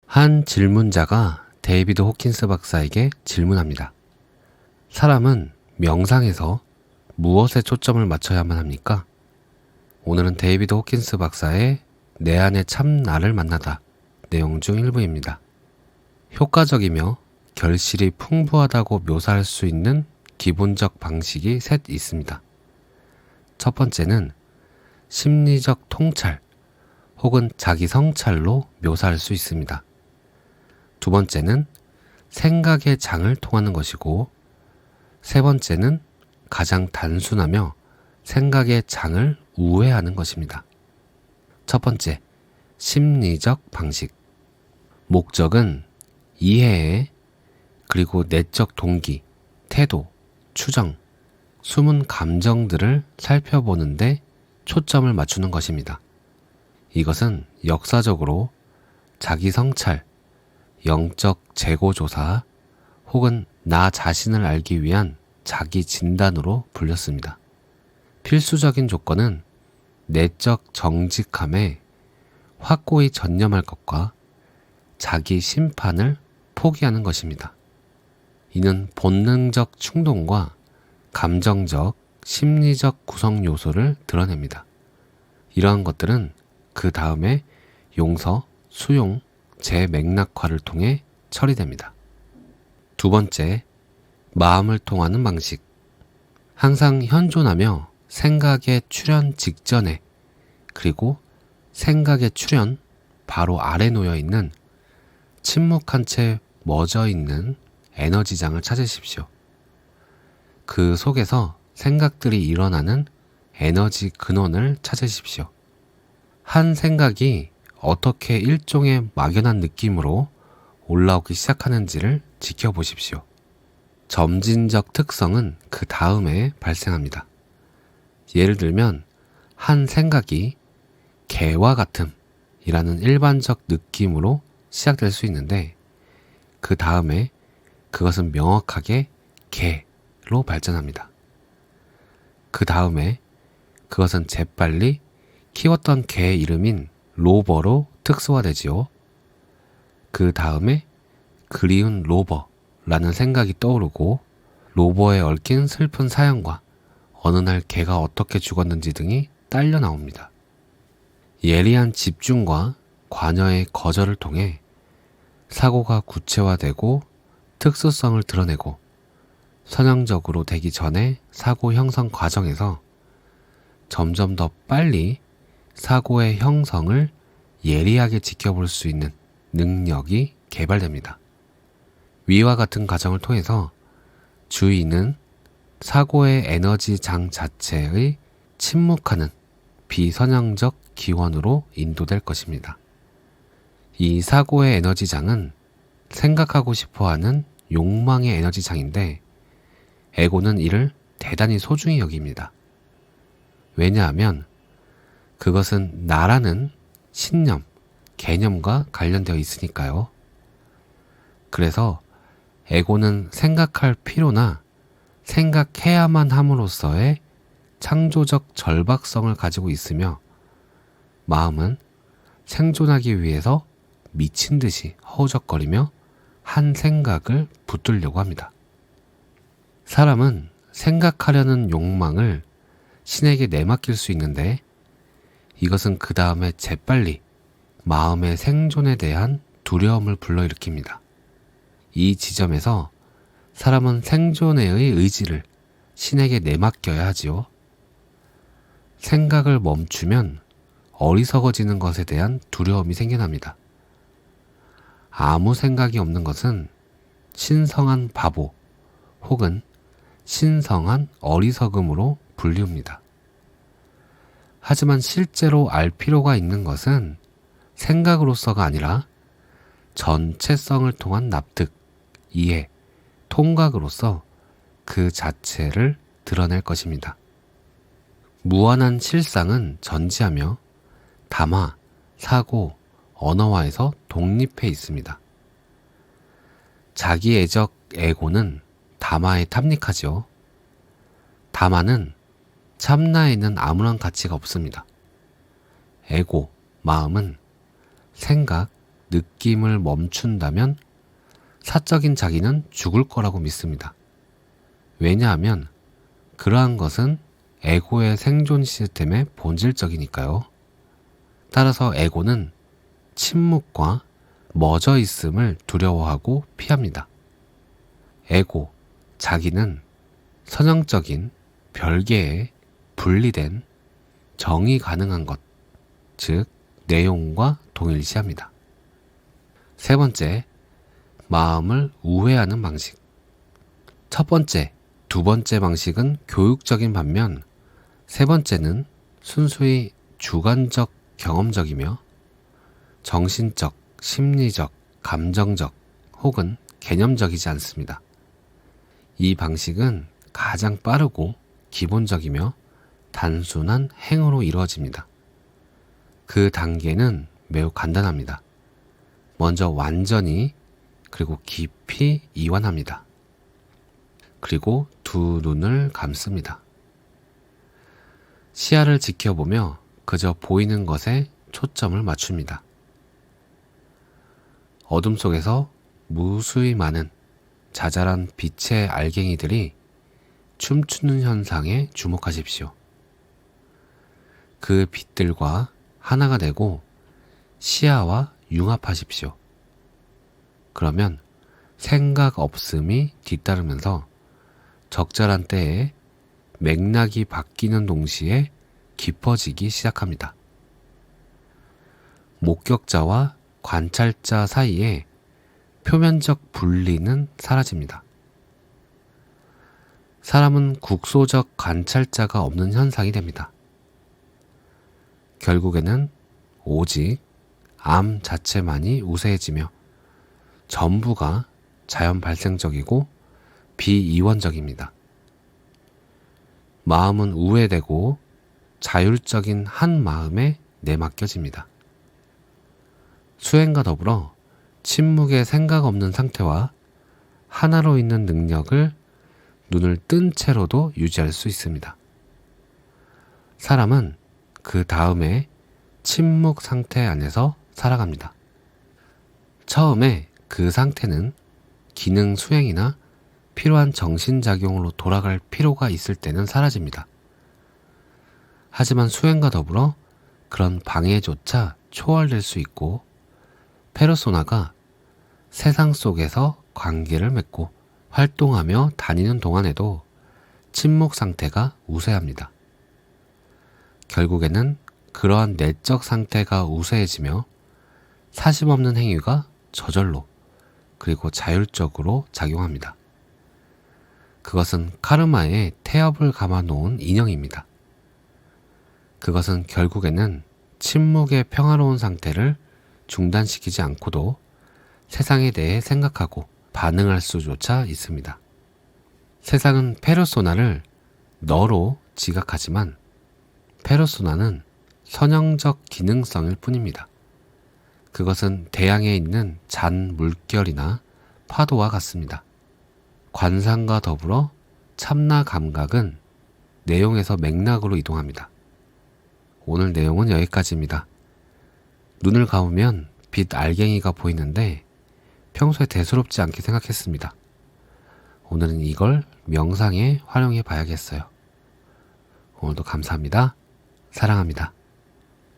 한 질문자가 데이비드 호킨스 박사에게 질문합니다. 사람은 명상에서 무엇에 초점을 맞춰야만 합니까? 오늘은 데이비드 호킨스 박사의 내 안의 참 나를 만나다 내용 중 일부입니다. 효과적이며 결실이 풍부하다고 묘사할 수 있는 기본적 방식이 셋 있습니다. 첫 번째는 심리적 통찰 혹은 자기 성찰로 묘사할 수 있습니다. 두 번째는 생각의 장을 통하는 것이고, 세 번째는 가장 단순하며 생각의 장을 우회하는 것입니다. 첫 번째, 심리적 방식. 목적은 이해에 그리고 내적 동기, 태도, 추정, 숨은 감정들을 살펴보는데 초점을 맞추는 것입니다. 이것은 역사적으로 자기 성찰, 영적 재고조사 혹은 나 자신을 알기 위한 자기 진단으로 불렸습니다. 필수적인 조건은 내적 정직함에 확고히 전념할 것과 자기 심판을 포기하는 것입니다. 이는 본능적 충동과 감정적, 심리적 구성 요소를 드러냅니다. 이러한 것들은 그 다음에 용서, 수용, 재맥락화를 통해 처리됩니다. 두 번째, 마음을 통하는 방식. 항상 현존하며 생각의 출현 직전에 그리고 생각의 출현 바로 아래 놓여 있는 침묵한 채 멎어 있는 에너지장을 찾으십시오. 그 속에서 생각들이 일어나는 에너지 근원을 찾으십시오. 한 생각이 어떻게 일종의 막연한 느낌으로 올라오기 시작하는지를 지켜보십시오. 점진적 특성은 그 다음에 발생합니다. 예를 들면 한 생각이 개와 같음이라는 일반적 느낌으로 시작될 수 있는데, 그 다음에 그것은 명확하게 개로 발전합니다. 그 다음에 그것은 재빨리 키웠던 개의 이름인 로버로 특수화되지요. 그 다음에 그리운 로버라는 생각이 떠오르고, 로버에 얽힌 슬픈 사연과 어느 날 개가 어떻게 죽었는지 등이 딸려 나옵니다. 예리한 집중과 관여의 거절을 통해 사고가 구체화되고 특수성을 드러내고, 선형적으로 되기 전에 사고 형성 과정에서 점점 더 빨리 사고의 형성을 예리하게 지켜볼 수 있는 능력이 개발됩니다. 위와 같은 과정을 통해서 주의는 사고의 에너지 장 자체의 침묵하는 비선형적 기원으로 인도될 것입니다. 이 사고의 에너지 장은 생각하고 싶어하는 욕망의 에너지 장인데, 에고는 이를 대단히 소중히 여깁니다. 왜냐하면 그것은 나라는 신념, 개념과 관련되어 있으니까요. 그래서 에고는 생각할 필요나 생각해야만 함으로써의 창조적 절박성을 가지고 있으며, 마음은 생존하기 위해서 미친 듯이 허우적거리며 한 생각을 붙들려고 합니다. 사람은 생각하려는 욕망을 신에게 내맡길 수 있는데, 이것은 그 다음에 재빨리 마음의 생존에 대한 두려움을 불러일으킵니다. 이 지점에서 사람은 생존의 의지를 신에게 내맡겨야 하지요. 생각을 멈추면 어리석어지는 것에 대한 두려움이 생겨납니다. 아무 생각이 없는 것은 신성한 바보 혹은 신성한 어리석음으로 불리웁니다. 하지만 실제로 알 필요가 있는 것은 생각으로서가 아니라 전체성을 통한 납득, 이해, 통각으로서 그 자체를 드러낼 것입니다. 무한한 실상은 전지하며 담화, 사고, 언어화에서 독립해 있습니다. 자기애적 에고는 담화에 탐닉하죠. 담화는 참나에는 아무런 가치가 없습니다. 에고, 마음은 생각, 느낌을 멈춘다면 사적인 자기는 죽을 거라고 믿습니다. 왜냐하면 그러한 것은 에고의 생존 시스템의 본질적이니까요. 따라서 에고는 침묵과 멎어 있음을 두려워하고 피합니다. 에고, 자기는 선형적인 별개의 분리된 정의 가능한 것, 즉 내용과 동일시합니다. 세 번째, 마음을 우회하는 방식. 첫 번째, 두 번째 방식은 교육적인 반면 세 번째는 순수히 주관적 경험적이며 정신적, 심리적, 감정적 혹은 개념적이지 않습니다. 이 방식은 가장 빠르고 기본적이며 단순한 행으로 이루어집니다. 그 단계는 매우 간단합니다. 먼저 완전히 그리고 깊이 이완합니다. 그리고 두 눈을 감습니다. 시야를 지켜보며 그저 보이는 것에 초점을 맞춥니다. 어둠 속에서 무수히 많은 자잘한 빛의 알갱이들이 춤추는 현상에 주목하십시오. 그 빛들과 하나가 되고 시야와 융합하십시오. 그러면 생각 없음이 뒤따르면서 적절한 때에 맥락이 바뀌는 동시에 깊어지기 시작합니다. 목격자와 관찰자 사이에 표면적 분리는 사라집니다. 사람은 국소적 관찰자가 없는 현상이 됩니다. 결국에는 오직 암 자체만이 우세해지며 전부가 자연 발생적이고 비이원적입니다. 마음은 우회되고 자율적인 한 마음에 내맡겨집니다. 수행과 더불어 침묵의 생각 없는 상태와 하나로 있는 능력을 눈을 뜬 채로도 유지할 수 있습니다. 사람은 그 다음에 침묵 상태 안에서 살아갑니다. 처음에 그 상태는 기능 수행이나 필요한 정신작용으로 돌아갈 필요가 있을 때는 사라집니다. 하지만 수행과 더불어 그런 방해조차 초월될 수 있고 페르소나가 세상 속에서 관계를 맺고 활동하며 다니는 동안에도 침묵 상태가 우세합니다. 결국에는 그러한 내적 상태가 우세해지며 사심 없는 행위가 저절로 그리고 자율적으로 작용합니다. 그것은 카르마에 태엽을 감아 놓은 인형입니다. 그것은 결국에는 침묵의 평화로운 상태를 중단시키지 않고도 세상에 대해 생각하고 반응할 수조차 있습니다. 세상은 페르소나를 너로 지각하지만 페르소나는 선형적 기능성일 뿐입니다. 그것은 대양에 있는 잔 물결이나 파도와 같습니다. 관상과 더불어 참나 감각은 내용에서 맥락으로 이동합니다. 오늘 내용은 여기까지입니다. 눈을 감으면 빛 알갱이가 보이는데 평소에 대수롭지 않게 생각했습니다. 오늘은 이걸 명상에 활용해 봐야겠어요. 오늘도 감사합니다. 사랑합니다.